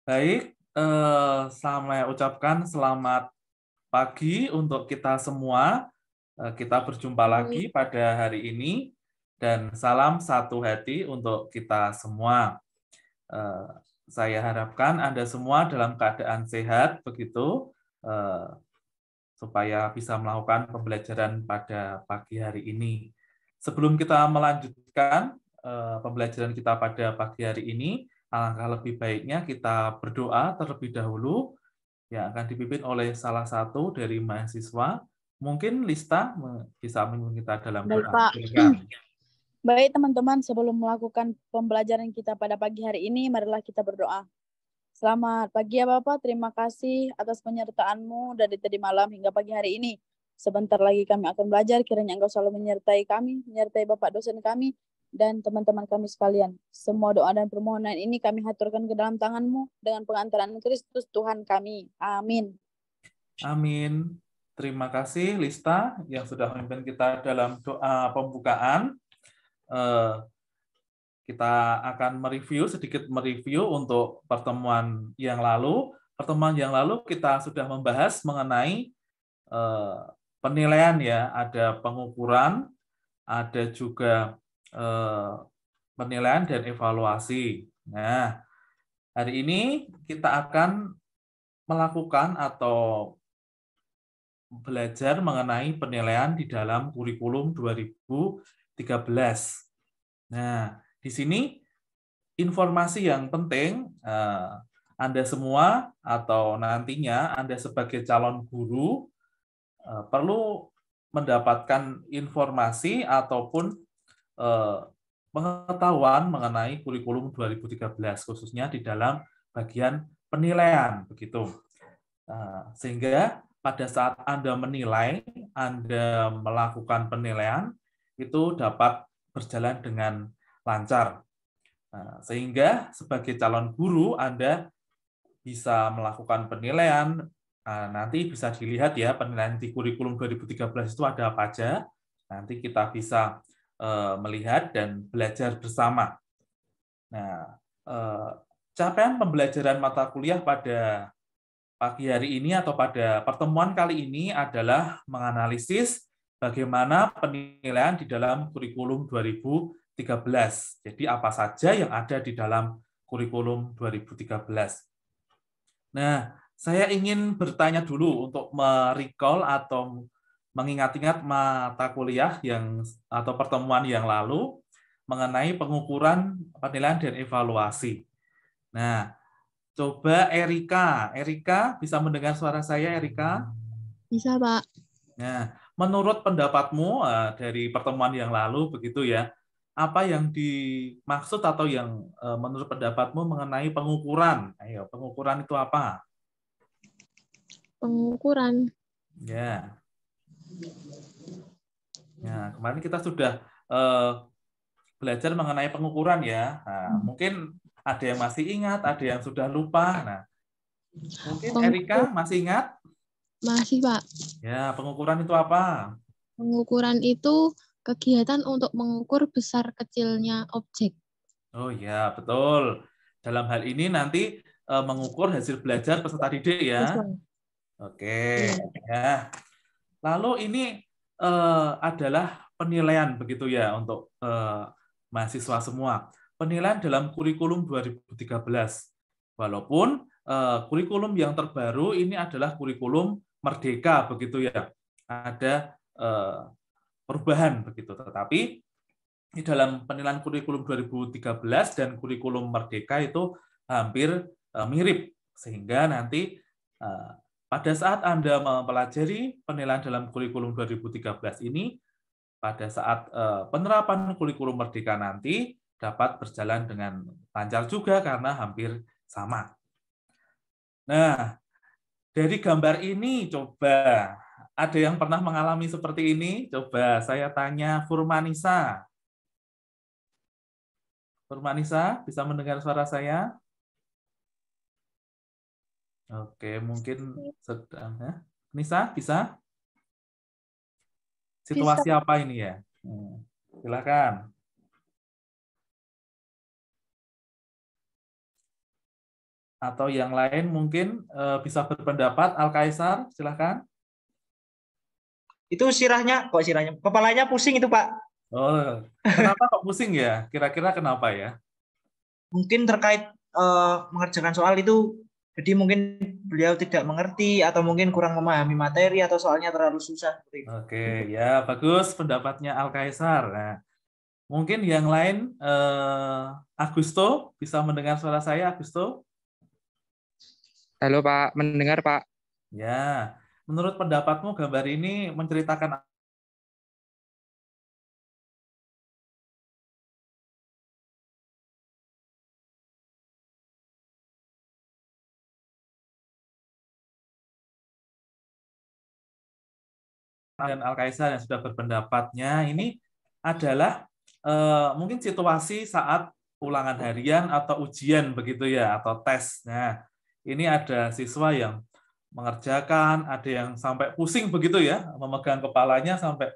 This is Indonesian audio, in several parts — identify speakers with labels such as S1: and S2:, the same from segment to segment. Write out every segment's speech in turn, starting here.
S1: Baik, saya ucapkan selamat pagi untuk kita semua. Kita berjumpa lagi pada hari ini dan salam satu hati untuk kita semua. Eh, saya harapkan Anda semua dalam keadaan sehat begitu, supaya bisa melakukan pembelajaran pada pagi hari ini. Sebelum kita melanjutkan pembelajaran kita pada pagi hari ini, alangkah lebih baiknya kita berdoa terlebih dahulu yang akan dipimpin oleh salah satu dari mahasiswa. Mungkin Lista bisa memimpin kita dalam
S2: Baik,
S1: doa.
S2: Pak.
S1: Silakan.
S2: Baik, teman-teman, sebelum melakukan pembelajaran kita pada pagi hari ini, marilah kita berdoa. Selamat pagi ya Bapak, terima kasih atas penyertaan-Mu dari tadi malam hingga pagi hari ini. Sebentar lagi kami akan belajar, kiranya Engkau selalu menyertai kami, menyertai Bapak dosen kami, dan teman-teman kami sekalian. Semua doa dan permohonan ini kami haturkan ke dalam tangan-Mu dengan pengantaran Kristus Tuhan kami. Amin.
S1: Amin. Terima kasih Lista yang sudah memimpin kita dalam doa pembukaan. Kita akan sedikit mereview untuk pertemuan yang lalu. Pertemuan yang lalu kita sudah membahas mengenai penilaian ya, ada pengukuran, ada juga penilaian dan evaluasi. Nah, hari ini kita akan melakukan atau belajar mengenai penilaian di dalam kurikulum 2013. Nah, di sini informasi yang penting, Anda semua atau nantinya Anda sebagai calon guru perlu mendapatkan informasi ataupun pengetahuan mengenai kurikulum 2013, khususnya di dalam bagian penilaian, begitu. Sehingga pada saat Anda menilai, Anda melakukan penilaian, itu dapat berjalan dengan lancar. Sehingga sebagai calon guru, Anda bisa melakukan penilaian, nanti bisa dilihat ya, penilaian di kurikulum 2013 itu ada apa aja, nanti kita bisa melihat dan belajar bersama. Nah, capaian pembelajaran mata kuliah pada pagi hari ini atau pada pertemuan kali ini adalah menganalisis bagaimana penilaian di dalam kurikulum 2013. Jadi apa saja yang ada di dalam kurikulum 2013. Nah, saya ingin bertanya dulu untuk merecall atau mengingat-ingat mata kuliah atau pertemuan yang lalu mengenai pengukuran penilaian dan evaluasi. Nah, coba Erika bisa mendengar suara saya, Erika?
S3: Bisa, Pak.
S1: Nah, menurut pendapatmu dari pertemuan yang lalu begitu ya, apa yang dimaksud atau yang menurut pendapatmu mengenai pengukuran? Ayo, pengukuran itu apa?
S3: Pengukuran.
S1: Ya. Ya, kemarin kita sudah belajar mengenai pengukuran ya. Nah, mungkin ada yang masih ingat, ada yang sudah lupa. Nah, mungkin Erika masih ingat?
S3: Masih, Pak.
S1: Ya, pengukuran itu apa?
S3: Pengukuran itu kegiatan untuk mengukur besar kecilnya objek.
S1: Oh ya, betul. Dalam hal ini nanti mengukur hasil belajar peserta didik ya. Oke. Ya. Lalu ini adalah penilaian begitu ya untuk mahasiswa semua. Penilaian dalam kurikulum 2013. Walaupun kurikulum yang terbaru ini adalah kurikulum merdeka begitu ya. Ada perubahan begitu. Tetapi di dalam penilaian kurikulum 2013 dan kurikulum merdeka itu hampir mirip. Sehingga nanti pada saat Anda mempelajari penilaian dalam kurikulum 2013 ini, pada saat penerapan kurikulum merdeka nanti dapat berjalan dengan lancar juga karena hampir sama. Nah, dari gambar ini coba ada yang pernah mengalami seperti ini? Coba saya tanya Furmanisa. Furmanisa, bisa mendengar suara saya? Oke, mungkin sedang. Nisa, bisa? Situasi
S3: Bisa.
S1: apa ini ya? Silakan. Atau yang lain mungkin bisa berpendapat. Al-Kaisar, silakan.
S4: Itu kepalanya pusing itu Pak.
S1: Oh, kenapa kok pusing ya? Kira-kira kenapa ya?
S4: Mungkin terkait mengerjakan soal itu, jadi mungkin beliau tidak mengerti atau mungkin kurang memahami materi atau soalnya terlalu susah.
S1: Oke, ya bagus pendapatnya Al-Kaisar. Nah, mungkin yang lain, Agusto, bisa mendengar suara saya, Agusto?
S5: Halo Pak, mendengar Pak.
S1: Ya, menurut pendapatmu gambar ini menceritakan dan Al-Kaisar yang sudah berpendapatnya ini adalah mungkin situasi saat ulangan harian atau ujian begitu ya, atau tes. Nah, ini ada siswa yang mengerjakan, ada yang sampai pusing begitu ya, memegang kepalanya sampai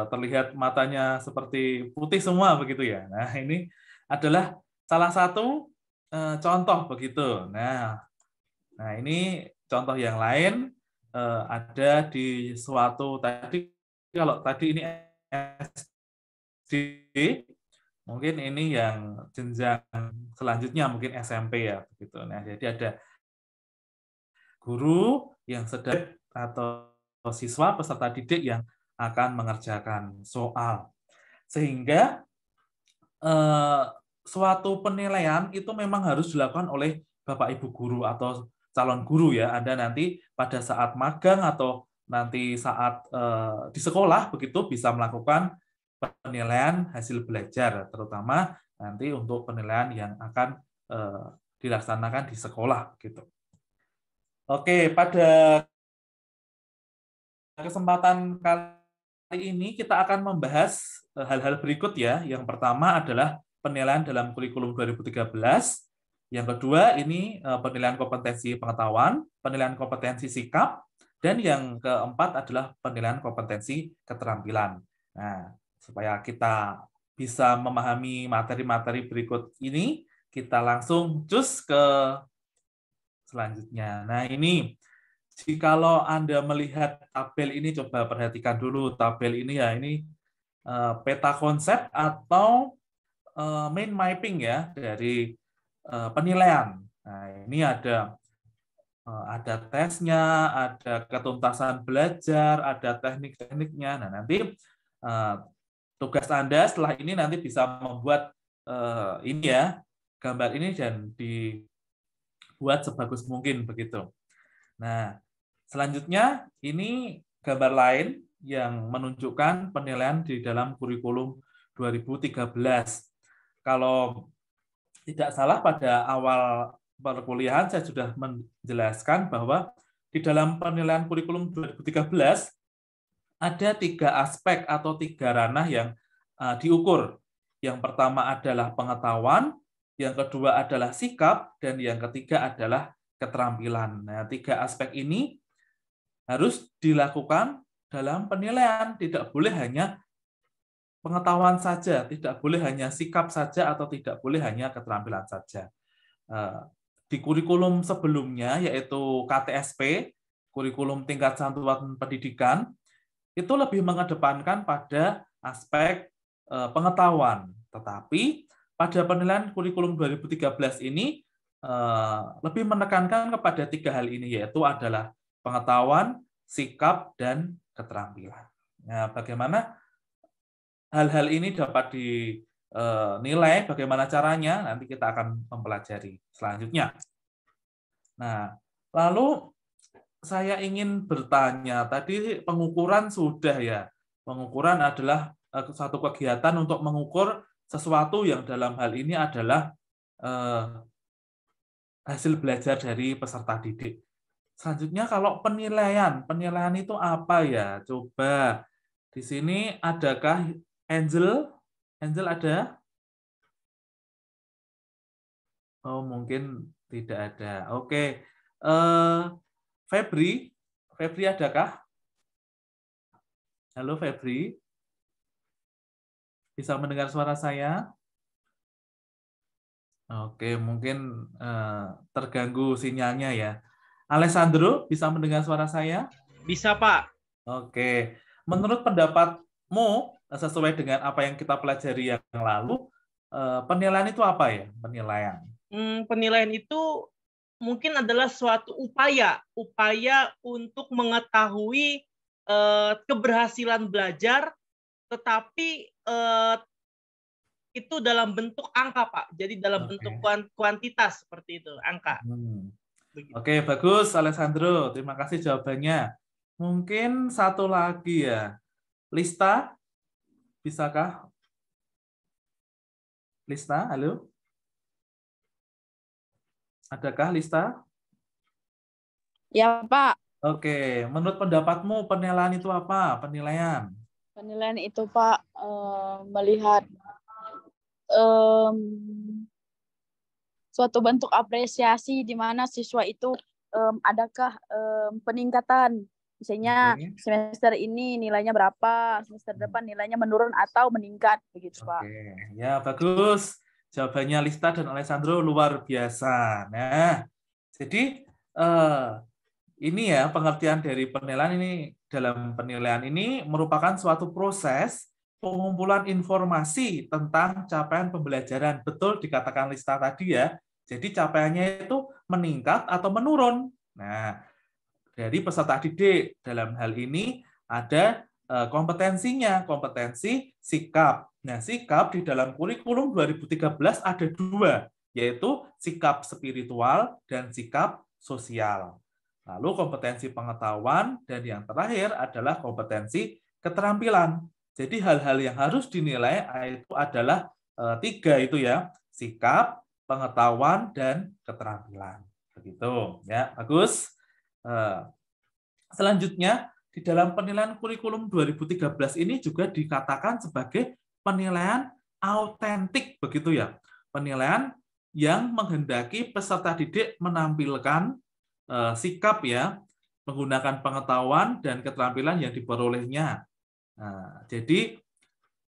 S1: terlihat matanya seperti putih semua begitu ya. Nah, ini adalah salah satu contoh begitu. Nah, ini contoh yang lain ada di suatu tadi, kalau tadi ini SD, mungkin ini yang jenjang selanjutnya mungkin SMP ya begitu. Nah, jadi ada guru yang sedang atau siswa peserta didik yang akan mengerjakan soal. Sehingga suatu penilaian itu memang harus dilakukan oleh Bapak Ibu guru atau calon guru ya. Anda nanti pada saat magang atau nanti saat di sekolah begitu bisa melakukan penilaian hasil belajar, terutama nanti untuk penilaian yang akan dilaksanakan di sekolah gitu. Oke, pada kesempatan kali ini kita akan membahas hal-hal berikut ya. Yang pertama adalah penilaian dalam kurikulum 2013. Yang kedua ini penilaian kompetensi pengetahuan, penilaian kompetensi sikap, dan yang keempat adalah penilaian kompetensi keterampilan. Nah, supaya kita bisa memahami materi-materi berikut ini, kita langsung cus ke selanjutnya. Nah, ini jikalau Anda melihat tabel ini, coba perhatikan dulu tabel ini ya. Ini peta konsep atau mind mapping ya dari penilaian. Nah, ini ada tesnya, ada ketuntasan belajar, ada teknik-tekniknya. Nah, nanti tugas Anda setelah ini nanti bisa membuat ini ya, gambar ini dan dibuat sebagus mungkin begitu. Nah, selanjutnya ini gambar lain yang menunjukkan penilaian di dalam kurikulum 2013. Kalau tidak salah pada awal perkuliahan saya sudah menjelaskan bahwa di dalam penilaian kurikulum 2013 ada 3 aspek atau 3 ranah yang diukur. Yang pertama adalah pengetahuan, yang kedua adalah sikap, dan yang ketiga adalah keterampilan. Nah, 3 aspek ini harus dilakukan dalam penilaian, tidak boleh hanya pengetahuan saja, tidak boleh hanya sikap saja, atau tidak boleh hanya keterampilan saja. Di kurikulum sebelumnya, yaitu KTSP, kurikulum tingkat satuan pendidikan, itu lebih mengedepankan pada aspek pengetahuan. Tetapi pada penilaian kurikulum 2013 ini lebih menekankan kepada 3 hal ini, yaitu adalah pengetahuan, sikap, dan keterampilan. Nah, bagaimana hal-hal ini dapat dinilai, bagaimana caranya, nanti kita akan mempelajari selanjutnya. Nah, lalu saya ingin bertanya, tadi pengukuran sudah ya. Pengukuran adalah satu kegiatan untuk mengukur sesuatu yang dalam hal ini adalah hasil belajar dari peserta didik. Selanjutnya kalau penilaian itu apa ya? Coba di sini adakah Angel? Angel ada? Oh, mungkin tidak ada. Oke. Febri adakah? Halo Febri. Bisa mendengar suara saya? Oke, mungkin terganggu sinyalnya ya. Alessandro, bisa mendengar suara saya?
S6: Bisa, Pak.
S1: Oke. Menurut pendapatmu, sesuai dengan apa yang kita pelajari yang lalu, penilaian itu apa ya? Penilaian.
S6: Penilaian itu mungkin adalah suatu upaya untuk mengetahui keberhasilan belajar, tetapi itu dalam bentuk angka, Pak. Jadi dalam bentuk kuantitas seperti itu, angka.
S1: Oke, bagus, Alessandro. Terima kasih jawabannya. Mungkin satu lagi ya. Lista, bisakah? Lista, halo? Adakah Lista?
S2: Ya, Pak.
S1: Oke, menurut pendapatmu penilaian itu apa? Penilaian.
S2: Penilaian itu, Pak, melihat suatu bentuk apresiasi di mana siswa itu adakah peningkatan. Misalnya semester ini nilainya berapa, semester depan nilainya menurun atau meningkat, begitu, Pak.
S1: Oke, ya bagus. Jawabannya Lista dan Alessandro luar biasa. Nah, jadi ini ya pengertian dari penilaian ini. Dalam penilaian ini merupakan suatu proses pengumpulan informasi tentang capaian pembelajaran. Betul dikatakan Lista tadi ya. Jadi capaiannya itu meningkat atau menurun. Nah, dari peserta didik dalam hal ini ada kompetensinya, kompetensi sikap. Nah, sikap di dalam kurikulum 2013 ada dua, yaitu sikap spiritual dan sikap sosial. Lalu kompetensi pengetahuan, dan yang terakhir adalah kompetensi keterampilan. Jadi hal-hal yang harus dinilai itu adalah tiga itu ya, sikap, pengetahuan, dan keterampilan. Begitu ya, bagus. Selanjutnya, di dalam penilaian kurikulum 2013 ini juga dikatakan sebagai penilaian autentik, begitu ya. Penilaian yang menghendaki peserta didik menampilkan sikap ya, menggunakan pengetahuan dan keterampilan yang diperolehnya. Nah, jadi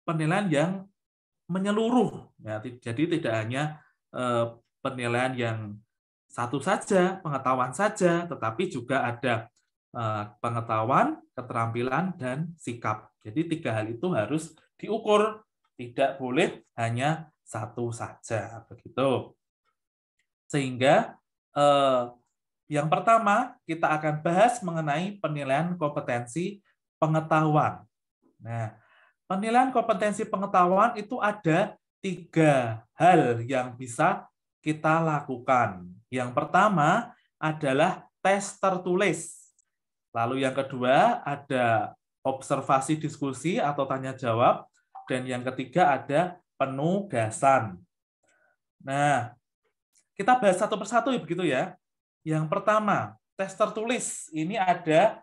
S1: penilaian yang menyeluruh, ya. Jadi tidak hanya penilaian yang satu saja, pengetahuan saja, tetapi juga ada pengetahuan, keterampilan, dan sikap. Jadi tiga hal itu harus diukur, tidak boleh hanya satu saja, begitu. Sehingga yang pertama kita akan bahas mengenai penilaian kompetensi pengetahuan. Nah, penilaian kompetensi pengetahuan itu ada tiga hal yang bisa kita lakukan. Yang pertama adalah tes tertulis. Lalu yang kedua ada observasi diskusi atau tanya jawab. Dan yang ketiga ada penugasan. Nah, kita bahas satu persatu ya, begitu ya. Yang pertama, tes tertulis. Ini ada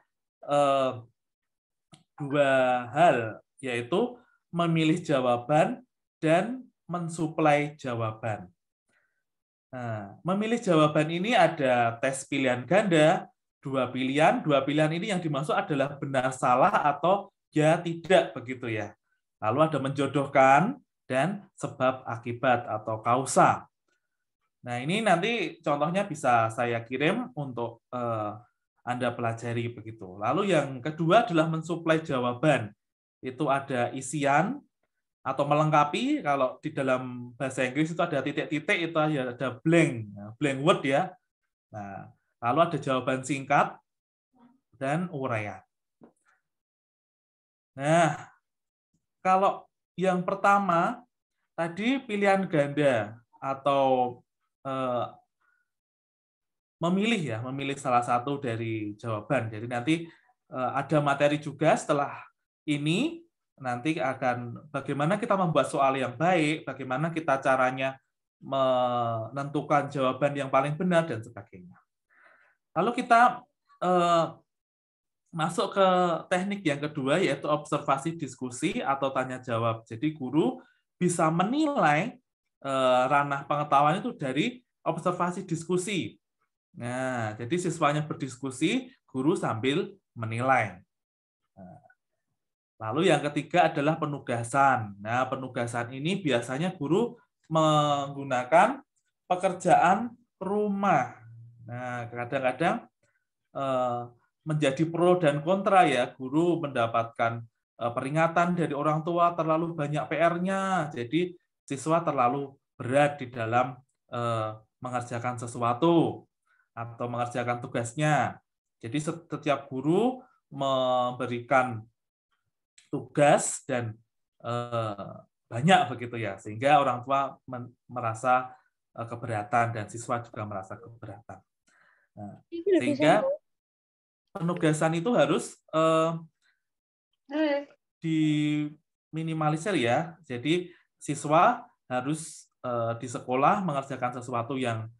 S1: dua hal, yaitu memilih jawaban dan mensuplai jawaban. Nah, memilih jawaban ini ada tes pilihan ganda, dua pilihan ini yang dimaksud adalah benar salah atau ya tidak, begitu ya. Lalu ada menjodohkan dan sebab akibat atau kausa. Nah, ini nanti contohnya bisa saya kirim untuk Anda pelajari begitu. Lalu yang kedua adalah mensuplai jawaban. Itu ada isian atau melengkapi. Kalau di dalam bahasa Inggris itu ada titik-titik, itu ada blank, blank word ya. Nah, lalu ada jawaban singkat dan uraian. Nah, kalau yang pertama tadi pilihan ganda atau memilih salah satu dari jawaban. Jadi nanti ada materi juga setelah ini, nanti akan bagaimana kita membuat soal yang baik, bagaimana kita caranya menentukan jawaban yang paling benar dan sebagainya. Lalu kita masuk ke teknik yang kedua, yaitu observasi diskusi atau tanya jawab. Jadi guru bisa menilai ranah pengetahuan itu dari observasi diskusi. Nah, jadi siswanya berdiskusi, guru sambil menilai. Lalu yang ketiga adalah penugasan. Nah, penugasan ini biasanya guru menggunakan pekerjaan rumah. Nah, kadang-kadang menjadi pro dan kontra ya, guru mendapatkan peringatan dari orang tua terlalu banyak PR-nya, jadi siswa terlalu berat di dalam mengerjakan sesuatu atau mengerjakan tugasnya. Jadi setiap guru memberikan tugas dan banyak begitu ya, sehingga orang tua merasa keberatan dan siswa juga merasa keberatan. Nah, sehingga penugasan itu harus diminimalisir ya. Jadi siswa harus di sekolah mengerjakan sesuatu yang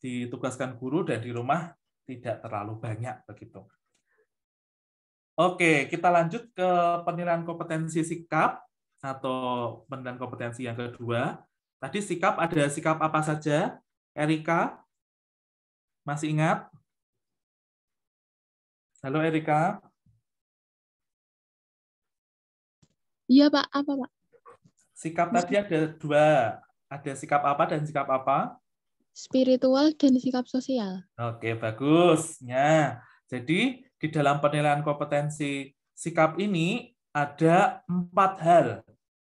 S1: ditugaskan guru dan di rumah tidak terlalu banyak begitu. Oke, kita lanjut ke penilaian kompetensi sikap atau penilaian kompetensi yang kedua. Tadi sikap, ada sikap apa saja? Erika, masih ingat? Halo Erika.
S3: Iya Pak, apa Pak?
S1: Sikap tadi ada dua. Ada sikap apa dan sikap apa?
S3: Spiritual dan sikap sosial.
S1: Oke, bagus. Ya, jadi di dalam penilaian kompetensi sikap ini ada 4 hal.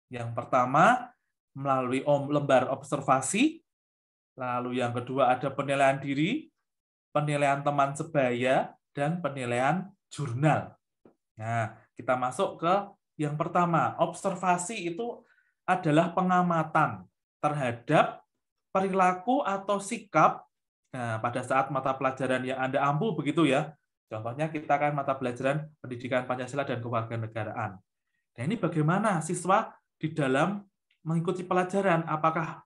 S1: Yang pertama, melalui lembar observasi. Lalu yang kedua ada penilaian diri, penilaian teman sebaya, dan penilaian jurnal. Nah, kita masuk ke yang pertama. Observasi itu adalah pengamatan terhadap perilaku atau sikap pada saat mata pelajaran yang Anda ampu begitu ya. Contohnya kita kan mata pelajaran pendidikan Pancasila dan kewarganegaraan. Nah, ini bagaimana siswa di dalam mengikuti pelajaran? Apakah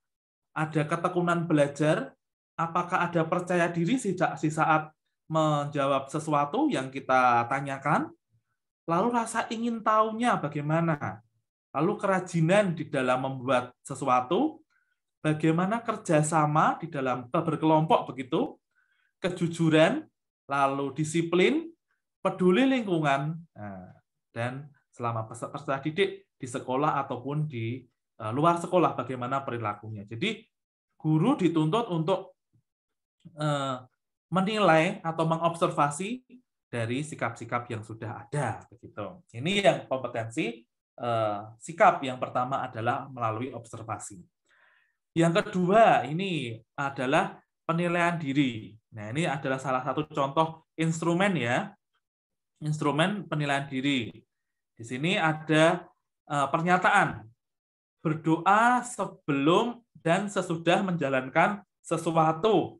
S1: ada ketekunan belajar? Apakah ada percaya diri di saat menjawab sesuatu yang kita tanyakan? Lalu rasa ingin tahunya bagaimana? Lalu kerajinan di dalam membuat sesuatu, bagaimana kerjasama di dalam berkelompok begitu, kejujuran, lalu disiplin, peduli lingkungan, dan selama peserta didik di sekolah ataupun di luar sekolah bagaimana perilakunya. Jadi guru dituntut untuk menilai atau mengobservasi dari sikap-sikap yang sudah ada begitu. Ini yang kompetensi sikap yang pertama adalah melalui observasi. Yang kedua ini adalah penilaian diri. Nah, ini adalah salah satu contoh instrumen ya. Instrumen penilaian diri. Di sini ada pernyataan berdoa sebelum dan sesudah menjalankan sesuatu.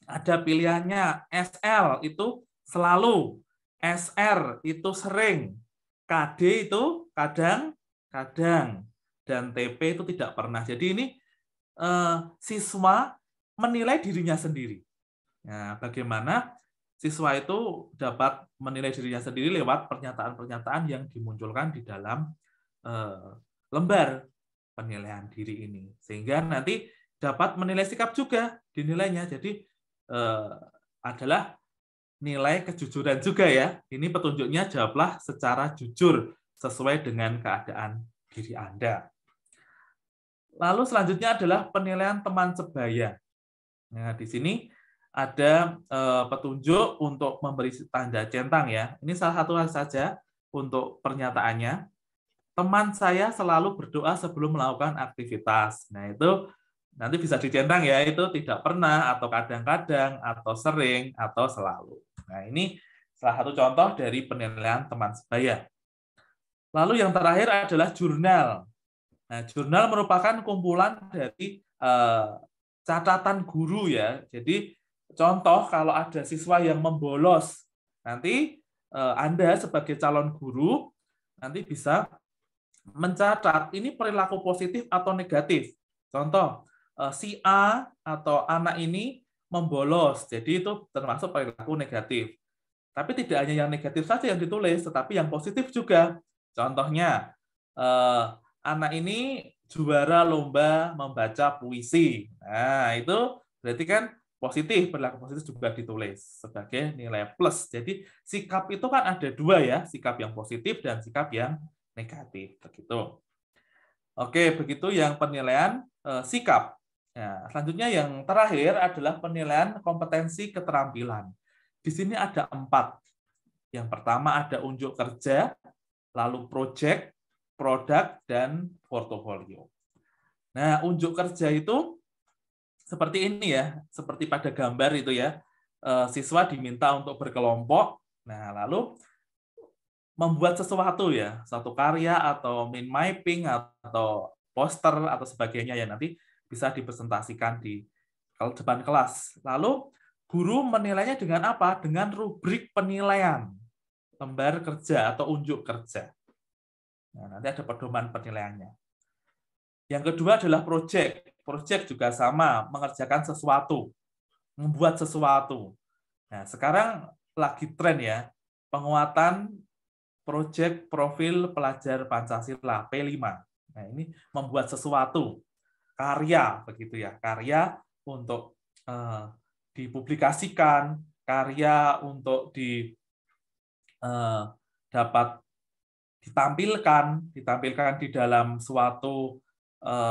S1: Ada pilihannya SL itu selalu, SR itu sering, KD itu kadang-kadang, dan TP itu tidak pernah. Jadi ini siswa menilai dirinya sendiri. Nah, bagaimana siswa itu dapat menilai dirinya sendiri lewat pernyataan-pernyataan yang dimunculkan di dalam lembar penilaian diri ini. Sehingga nanti dapat menilai sikap juga dinilainya. Jadi adalah nilai kejujuran juga ya. Ini petunjuknya jawablah secara jujur sesuai dengan keadaan diri Anda. Lalu selanjutnya adalah penilaian teman sebaya. Nah, di sini ada petunjuk untuk memberi tanda centang ya. Ini salah satu hal saja untuk pernyataannya. Teman saya selalu berdoa sebelum melakukan aktivitas. Nah, itu nanti bisa dicentang ya, itu tidak pernah, atau kadang-kadang, atau sering, atau selalu. Nah, ini salah satu contoh dari penilaian teman sebaya. Lalu yang terakhir adalah jurnal. Nah, jurnal merupakan kumpulan dari catatan guru ya. Jadi contoh kalau ada siswa yang membolos, nanti Anda sebagai calon guru nanti bisa mencatat ini perilaku positif atau negatif. Contoh, si A atau anak ini membolos, jadi itu termasuk perilaku negatif. Tapi tidak hanya yang negatif saja yang ditulis, tetapi yang positif juga. Contohnya, anak ini juara lomba membaca puisi. Nah, itu berarti kan positif, perilaku positif juga ditulis sebagai nilai plus. Jadi sikap itu kan ada dua ya, sikap yang positif dan sikap yang negatif. Begitu. Oke, begitu yang penilaian sikap. Nah, selanjutnya yang terakhir adalah penilaian kompetensi keterampilan. Di sini ada 4. Yang pertama ada unjuk kerja, lalu project, produk, dan portofolio. Nah, unjuk kerja itu seperti ini ya, seperti pada gambar itu ya. Siswa diminta untuk berkelompok, nah lalu membuat sesuatu ya, satu karya atau mind mapping atau poster atau sebagainya ya, nanti bisa dipresentasikan di depan kelas. Lalu guru menilainya dengan apa? Dengan rubrik penilaian lembar kerja atau unjuk kerja. Nah, nanti ada pedoman penilaiannya. Yang kedua adalah project. Project juga sama, mengerjakan sesuatu, membuat sesuatu. Nah, sekarang lagi tren ya, penguatan project profil pelajar Pancasila P5. Nah, ini membuat sesuatu, karya begitu ya, karya untuk dipublikasikan, karya untuk dapat ditampilkan di dalam suatu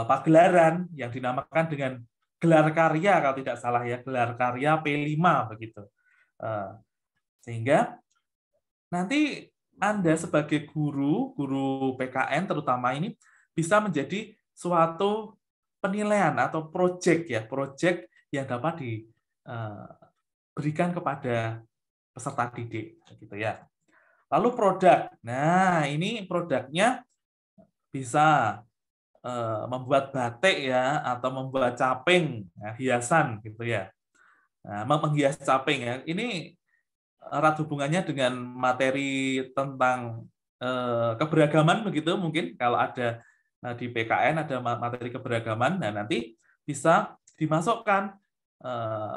S1: pagelaran yang dinamakan dengan gelar karya kalau tidak salah ya, gelar karya P5 begitu. Sehingga nanti Anda sebagai guru PKN terutama ini bisa menjadi suatu penilaian atau project ya, project yang dapat diberikan kepada peserta didik gitu ya. Lalu produk. Nah, ini produknya bisa membuat batik ya atau membuat caping, ya, hiasan gitu ya. Nah, menghias caping ya. Ini erat hubungannya dengan materi tentang keberagaman begitu mungkin kalau ada di PKN ada materi keberagaman, nah nanti bisa dimasukkan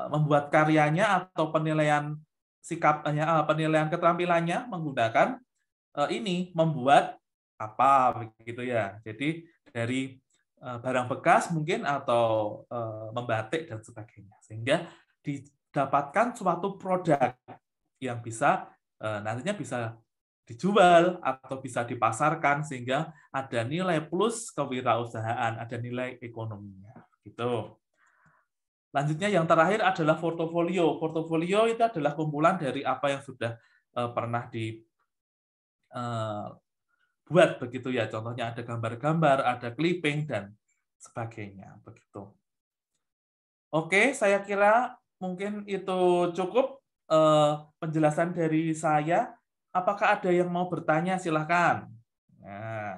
S1: membuat karyanya atau penilaian sikapnya, penilaian keterampilannya menggunakan ini membuat apa begitu ya. Jadi dari barang bekas mungkin atau membatik dan sebagainya, sehingga didapatkan suatu produk yang bisa nantinya bisa dijual atau bisa dipasarkan sehingga ada nilai plus kewirausahaan, ada nilai ekonominya. Gitu. Lanjutnya yang terakhir adalah portofolio. Portofolio itu adalah kumpulan dari apa yang sudah pernah dibuat begitu ya. Contohnya ada gambar-gambar, ada clipping dan sebagainya begitu. Oke, saya kira mungkin itu cukup penjelasan dari saya. Apakah ada yang mau bertanya? Silahkan. Nah,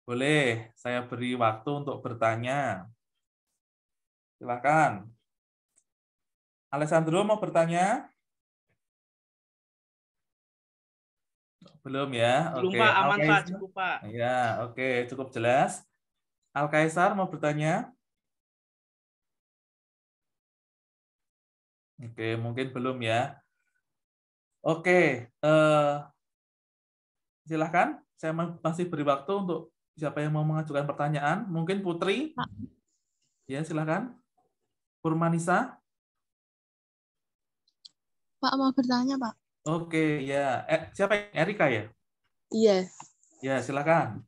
S1: boleh, saya beri waktu untuk bertanya. Silahkan. Alessandro mau bertanya? Belum ya?
S6: Belum
S1: Oke.
S6: Pak, aman Pak,
S1: Al-Kaisar?
S6: cukup Pak.
S1: Ya, oke, cukup jelas. Al-Kaisar mau bertanya? Oke, mungkin belum ya. Oke, silahkan. Saya masih beri waktu untuk siapa yang mau mengajukan pertanyaan. Mungkin Putri?
S3: Pak.
S1: Ya, silahkan. Purmanisa?
S3: Pak mau bertanya, Pak.
S1: Oke, ya. Siapa? Erika ya?
S3: Iya.
S1: Ya, silakan.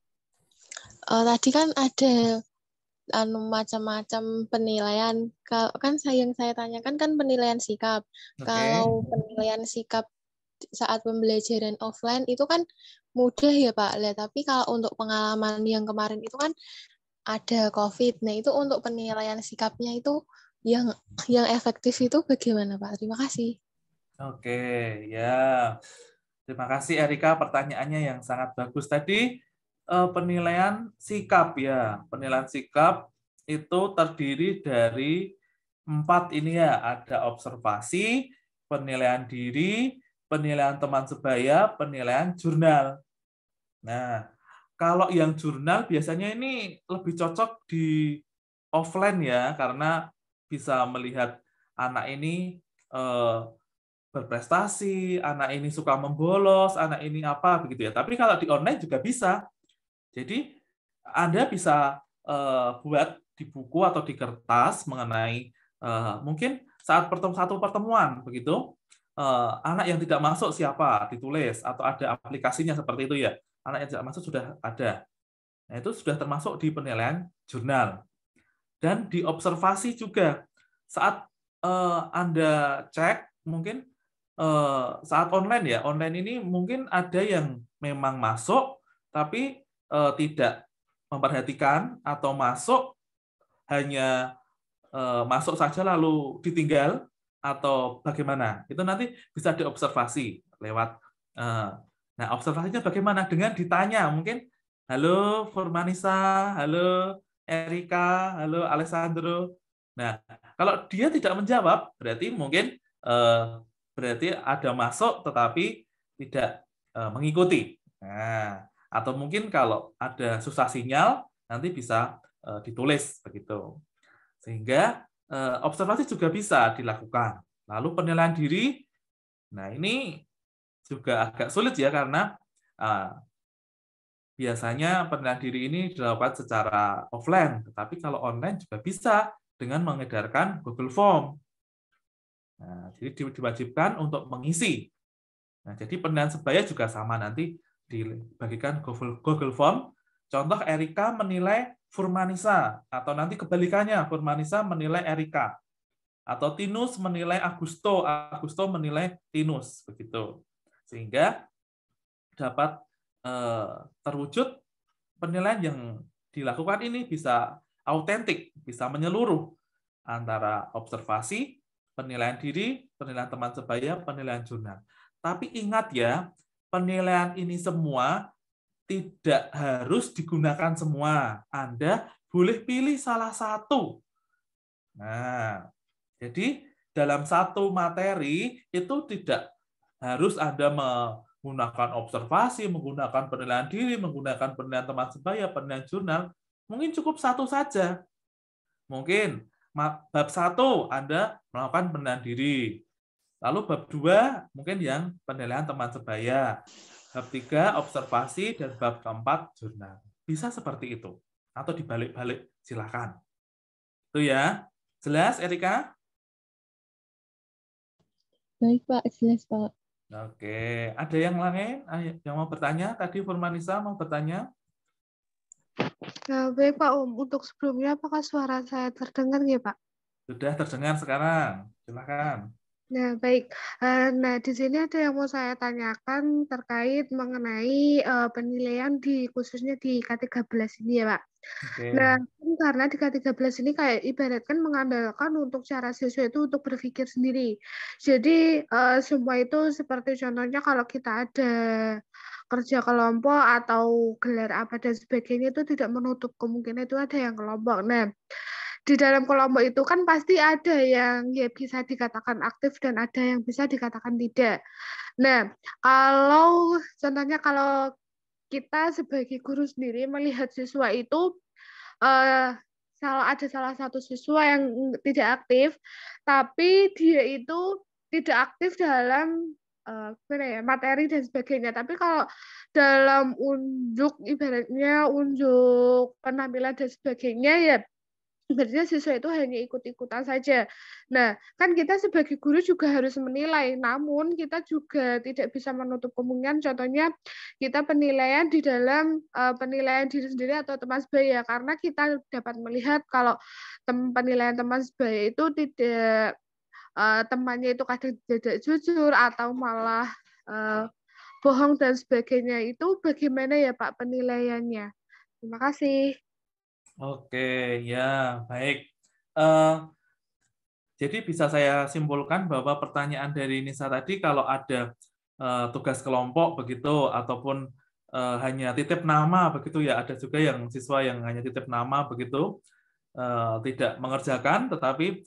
S3: Tadi kan ada macam-macam penilaian. Kalau kan yang saya tanyakan kan penilaian sikap.
S1: Oke.
S3: Kalau penilaian sikap saat pembelajaran offline itu kan mudah ya Pak. Tapi kalau untuk pengalaman yang kemarin itu kan ada COVID. Nah, itu untuk penilaian sikapnya itu yang efektif itu bagaimana Pak? Terima kasih.
S1: Oke, ya. Terima kasih Erika, pertanyaannya yang sangat bagus tadi. Penilaian sikap ya. Penilaian sikap itu terdiri dari 4 ini ya. Ada observasi, penilaian diri, penilaian teman sebaya, penilaian jurnal. Nah, kalau yang jurnal biasanya ini lebih cocok di offline ya, karena bisa melihat anak ini berprestasi, anak ini suka membolos, anak ini apa begitu ya. Tapi kalau di online juga bisa. Jadi Anda bisa buat di buku atau di kertas mengenai mungkin saat satu pertemuan begitu, anak yang tidak masuk siapa ditulis atau ada aplikasinya seperti itu ya. Anak yang tidak masuk sudah ada. Nah, itu sudah termasuk di penilaian jurnal. Dan diobservasi juga saat Anda cek, mungkin saat online ya, online ini mungkin ada yang memang masuk tapi tidak memperhatikan, atau masuk hanya masuk saja lalu ditinggal, atau bagaimana. Itu nanti bisa diobservasi lewat nah, observasinya bagaimana? Dengan ditanya, mungkin halo Furmanisa, halo Erika, halo Alessandro. Nah, kalau dia tidak menjawab, berarti mungkin berarti ada masuk tetapi tidak mengikuti. Nah, atau mungkin kalau ada susah sinyal, nanti bisa ditulis begitu. Sehingga observasi juga bisa dilakukan. Lalu penilaian diri, nah ini juga agak sulit ya, karena biasanya penilaian diri ini dilakukan secara offline, tetapi kalau online juga bisa dengan mengedarkan Google Form. Nah, jadi diwajibkan untuk mengisi. Nah, jadi penilaian sebaya juga sama, nanti dibagikan Google Form. Contoh, Erika menilai Furmanisa, atau nanti kebalikannya, Furmanisa menilai Erika, atau Tinus menilai Augusto, Augusto menilai Tinus, begitu. Sehingga dapat terwujud penilaian yang dilakukan ini bisa autentik, bisa menyeluruh antara observasi, penilaian diri, penilaian teman sebaya, penilaian jurnal. Tapi ingat ya, penilaian ini semua tidak harus digunakan semua. Anda boleh pilih salah satu. Nah, jadi dalam satu materi itu tidak harus Anda menggunakan observasi, menggunakan penilaian diri, menggunakan penilaian teman sebaya, penilaian jurnal. Mungkin cukup satu saja. Mungkin bab 1 Anda melakukan penilaian diri. Lalu bab 2 mungkin yang penilaian teman sebaya. Bab 3 observasi, dan bab keempat jurnal. Bisa seperti itu. Atau dibalik-balik, silakan. Itu ya. Jelas, Erika?
S3: Baik, Pak. Jelas, Pak.
S1: Oke, ada yang lain yang mau bertanya? Tadi Furmanisa mau bertanya?
S7: Nah, baik Pak, untuk sebelumnya apakah suara saya terdengar ya Pak?
S1: Sudah terdengar sekarang, silakan.
S7: Nah, baik. Nah, di sini ada yang mau saya tanyakan terkait mengenai penilaian khususnya di K13 ini ya Pak.
S1: Oke.
S7: Nah, karena di K13 ini kayak ibaratkan mengandalkan untuk cara siswa itu untuk berpikir sendiri. Jadi semua itu seperti contohnya kalau kita ada kerja kelompok atau gelar apa dan sebagainya itu tidak menutup kemungkinan itu ada yang kelompok. Nah, di dalam kelompok itu kan pasti ada yang ya bisa dikatakan aktif dan ada yang bisa dikatakan tidak. Nah, kalau contohnya kalau kita sebagai guru sendiri melihat siswa itu ada salah satu siswa yang tidak aktif, tapi dia itu tidak aktif dalam materi dan sebagainya. Tapi kalau dalam ibaratnya unjuk penampilan dan sebagainya ya sebenarnya siswa itu hanya ikut-ikutan saja. Nah, kan kita sebagai guru juga harus menilai, namun kita juga tidak bisa menutup kemungkinan, contohnya kita penilaian di dalam penilaian diri sendiri atau teman sebaya, karena kita dapat melihat kalau penilaian teman sebaya itu tidak, temannya itu kadang tidak jujur atau malah bohong dan sebagainya. Itu bagaimana ya Pak penilaiannya? Terima kasih.
S1: Oke, ya, baik. Jadi bisa saya simpulkan bahwa pertanyaan dari Nisa tadi, kalau ada tugas kelompok begitu, ataupun hanya titip nama begitu ya, ada juga yang siswa yang hanya titip nama begitu, tidak mengerjakan, tetapi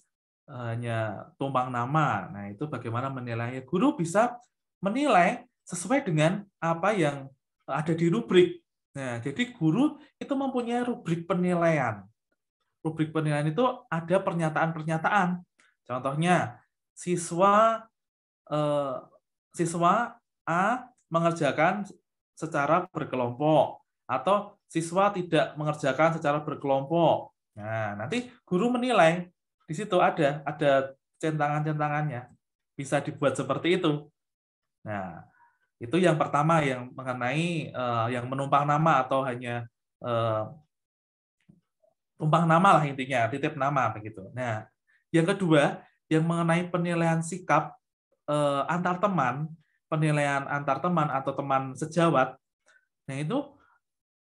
S1: hanya tumpang nama. Nah, itu bagaimana menilainya? Guru bisa menilai sesuai dengan apa yang ada di rubrik. Nah, jadi guru itu mempunyai rubrik penilaian. Rubrik penilaian itu ada pernyataan-pernyataan. Contohnya, siswa A mengerjakan secara berkelompok, atau siswa tidak mengerjakan secara berkelompok. Nah, nanti guru menilai. Di situ ada centangan-centangannya. Bisa dibuat seperti itu. Nah, itu yang pertama, yang mengenai yang menumpang nama atau hanya tumpang nama lah intinya, titip nama begitu. Nah, yang kedua yang mengenai penilaian sikap antar teman, penilaian antar teman atau teman sejawat, nah itu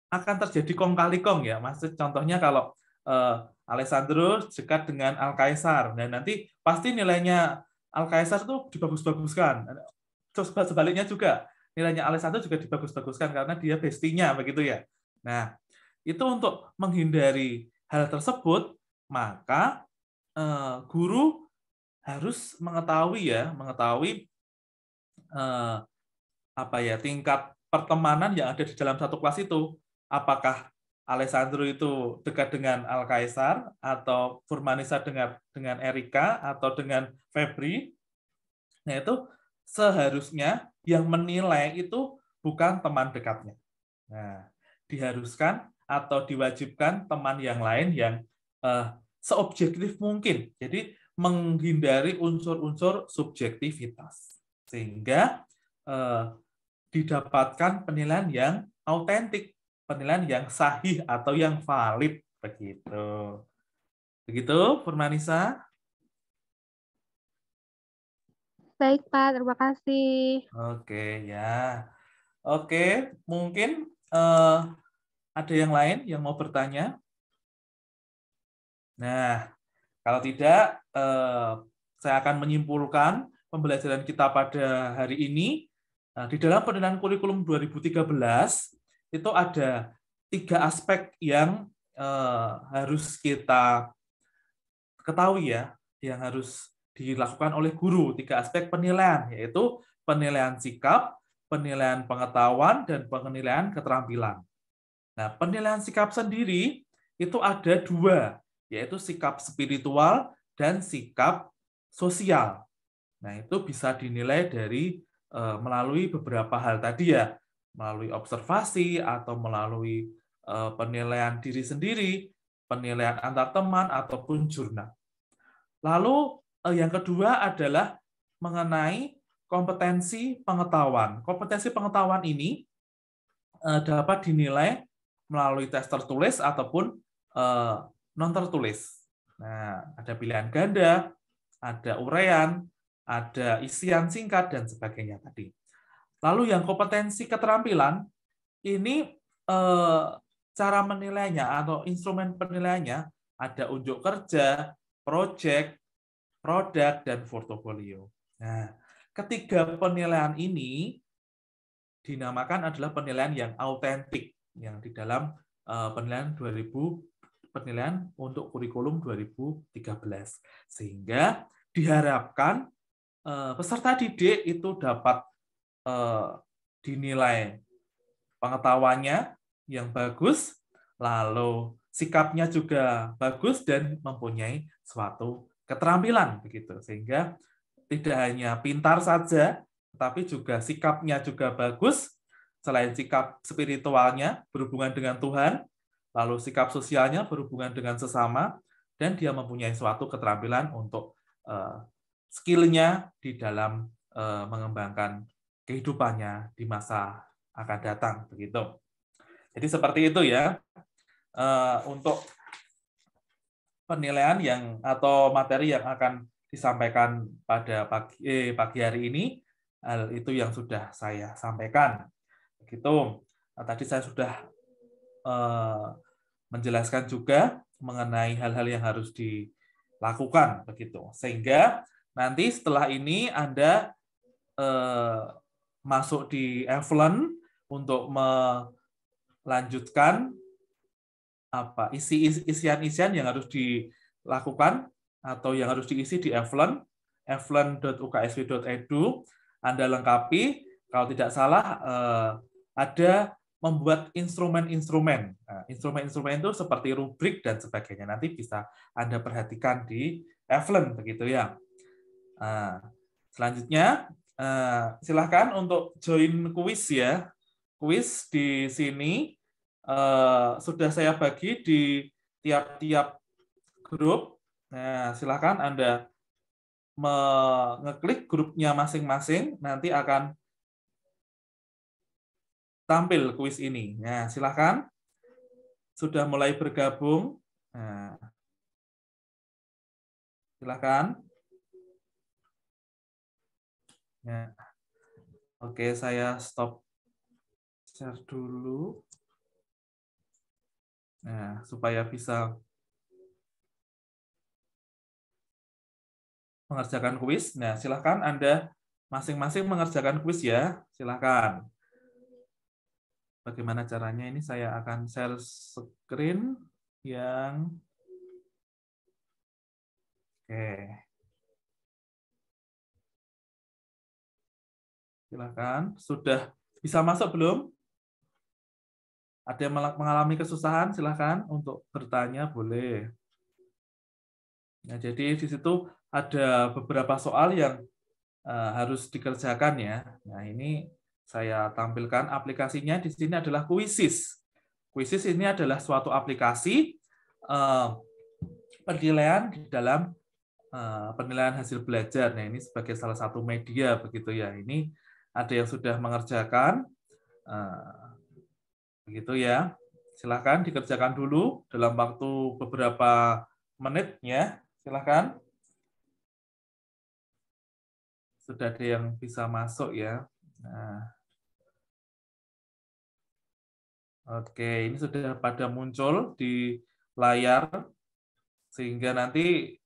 S1: akan terjadi kong kali kong ya. Maksud contohnya kalau Alessandro dekat dengan Alkaisar, dan nanti pasti nilainya Alkaisar tuh dibagus-baguskan. Terus sebaliknya juga nilainya Alessandro juga dibagus-baguskan karena dia bestinya begitu ya. Nah, itu untuk menghindari hal tersebut, maka guru harus mengetahui tingkat pertemanan yang ada di dalam satu kelas itu. Apakah Alessandro itu dekat dengan Alkaisar, atau Furmanisa dengan Erika, atau dengan Febri. Nah, itu seharusnya yang menilai itu bukan teman dekatnya. Nah, diharuskan atau diwajibkan teman yang lain yang seobjektif mungkin. Jadi menghindari unsur-unsur subjektivitas. Sehingga didapatkan penilaian yang autentik, penilaian yang sahih atau yang valid begitu. Begitu, Furmanisa?
S7: Baik, Pak. Terima kasih.
S1: Oke, ya. Oke, mungkin ada yang lain yang mau bertanya? Nah, kalau tidak, saya akan menyimpulkan pembelajaran kita pada hari ini. Di dalam penilaian kurikulum 2013, itu ada 3 aspek yang harus kita ketahui ya, yang harus dilakukan oleh guru. 3 aspek penilaian, yaitu penilaian sikap, penilaian pengetahuan, dan penilaian keterampilan. Nah, penilaian sikap sendiri itu ada 2, yaitu sikap spiritual dan sikap sosial. Nah, itu bisa dinilai dari melalui beberapa hal tadi ya, melalui observasi atau melalui penilaian diri sendiri, penilaian antar teman, ataupun jurnal. Lalu yang kedua adalah mengenai kompetensi pengetahuan. Kompetensi pengetahuan ini dapat dinilai melalui tes tertulis ataupun non tertulis. Nah, ada pilihan ganda, ada uraian, ada isian singkat, dan sebagainya tadi. Lalu yang kompetensi keterampilan, ini cara menilainya atau instrumen penilaiannya ada unjuk kerja, project, produk, dan portofolio. Nah, ketiga penilaian ini dinamakan adalah penilaian yang autentik, yang di dalam penilaian untuk kurikulum 2013. Sehingga diharapkan peserta didik itu dapat dinilai pengetahuannya yang bagus, lalu sikapnya juga bagus, dan mempunyai suatu keterampilan begitu. Sehingga tidak hanya pintar saja, tetapi juga sikapnya juga bagus. Selain sikap spiritualnya berhubungan dengan Tuhan, lalu sikap sosialnya berhubungan dengan sesama, dan dia mempunyai suatu keterampilan untuk skill-nya di dalam mengembangkan kehidupannya di masa akan datang begitu. Jadi seperti itu ya untuk penilaian yang atau materi yang akan disampaikan pada pagi hari ini. Hal itu yang sudah saya sampaikan. Begitu. Tadi saya sudah menjelaskan juga mengenai hal-hal yang harus dilakukan begitu. Sehingga nanti setelah ini Anda masuk di Evelyn untuk melanjutkan isian-isian yang harus dilakukan atau yang harus diisi di Evelyn, evelyn.uksw.edu. Anda lengkapi. Kalau tidak salah ada membuat instrumen-instrumen. Nah, instrumen-instrumen itu seperti rubrik dan sebagainya. Nanti bisa Anda perhatikan di Evelyn begitu ya. Selanjutnya silahkan untuk join kuis ya. Kuis di sini sudah saya bagi di tiap-tiap grup. Nah, silahkan Anda mengeklik grupnya masing-masing, nanti akan tampil kuis ini. Nah, silahkan sudah mulai bergabung Nah, silakan. Ya. Oke, saya stop share dulu. Nah, supaya bisa mengerjakan kuis. Nah, silakan Anda masing-masing mengerjakan kuis ya. Silakan. Bagaimana caranya? Ini saya akan share screen yang oke. Silakan. Sudah bisa masuk belum? Ada yang mengalami kesusahan? Silakan untuk bertanya, boleh. Nah, jadi di situ ada beberapa soal yang harus dikerjakan ya. Nah, ini saya tampilkan aplikasinya di sini adalah Quizzes. Quizzes ini adalah suatu aplikasi penilaian di dalam penilaian hasil belajar. Nah, ini sebagai salah satu media begitu ya. Ini ada yang sudah mengerjakan begitu ya. Silakan dikerjakan dulu dalam waktu beberapa menit ya. Silakan. Sudah ada yang bisa masuk ya. Nah, oke, ini sudah pada muncul di layar, sehingga nanti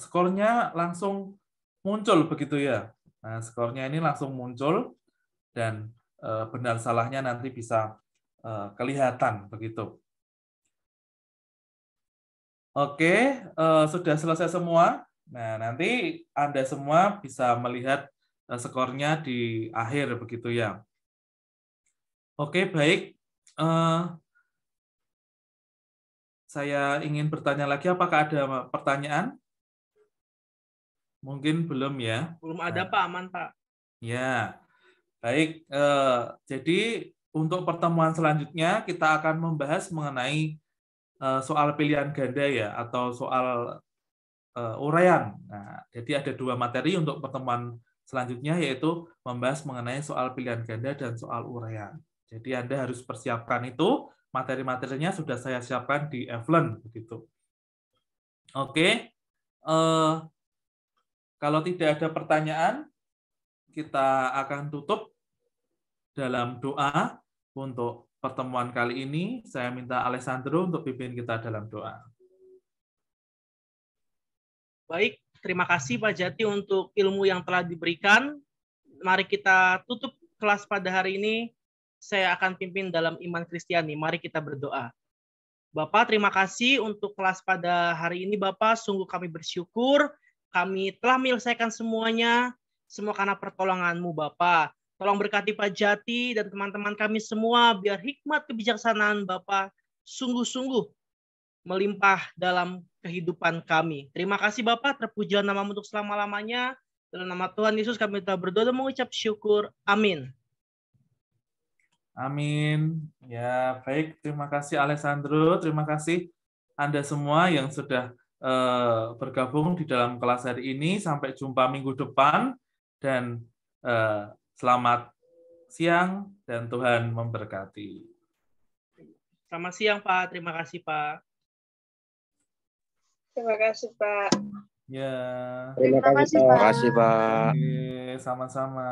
S1: skornya langsung muncul begitu ya. Nah, skornya ini langsung muncul, dan benar salahnya nanti bisa kelihatan begitu. Oke, sudah selesai semua. Nah, nanti Anda semua bisa melihat skornya di akhir begitu ya. Oke, baik. Saya ingin bertanya lagi, apakah ada pertanyaan? Mungkin belum ya.
S6: Belum ada, Pak. Aman, Pak.
S1: Ya, baik. Jadi untuk pertemuan selanjutnya kita akan membahas mengenai soal pilihan ganda ya, atau soal uraian. Nah, jadi ada dua materi untuk pertemuan selanjutnya, yaitu membahas mengenai soal pilihan ganda dan soal uraian. Jadi Anda harus persiapkan itu, materi-materinya sudah saya siapkan di Evlen begitu. Oke, kalau tidak ada pertanyaan, kita akan tutup dalam doa untuk pertemuan kali ini. Saya minta Alessandro untuk pimpin kita dalam doa.
S6: Baik, terima kasih Pak Jati untuk ilmu yang telah diberikan. Mari kita tutup kelas pada hari ini. Saya akan pimpin dalam iman Kristiani. Mari kita berdoa. Bapak, terima kasih untuk kelas pada hari ini, Bapak. Sungguh kami bersyukur. Kami telah menyelesaikan semuanya. Semua karena pertolongan-Mu, Bapak. Tolong berkati Pak Jati dan teman-teman kami semua, biar hikmat kebijaksanaan Bapak sungguh-sungguh melimpah dalam kehidupan kami. Terima kasih Bapak, terpujilah nama-Mu untuk selama-lamanya. Dalam nama Tuhan Yesus kami telah berdoa dan mengucap syukur. Amin.
S1: Amin. Ya, baik. Terima kasih Alessandro. Terima kasih Anda semua yang sudah bergabung di dalam kelas hari ini. Sampai jumpa minggu depan. Dan selamat siang dan Tuhan memberkati.
S6: Selamat siang Pak. Terima kasih Pak.
S3: Terima kasih Pak.
S1: Ya.
S5: Terima kasih Pak.
S1: Oke, sama-sama.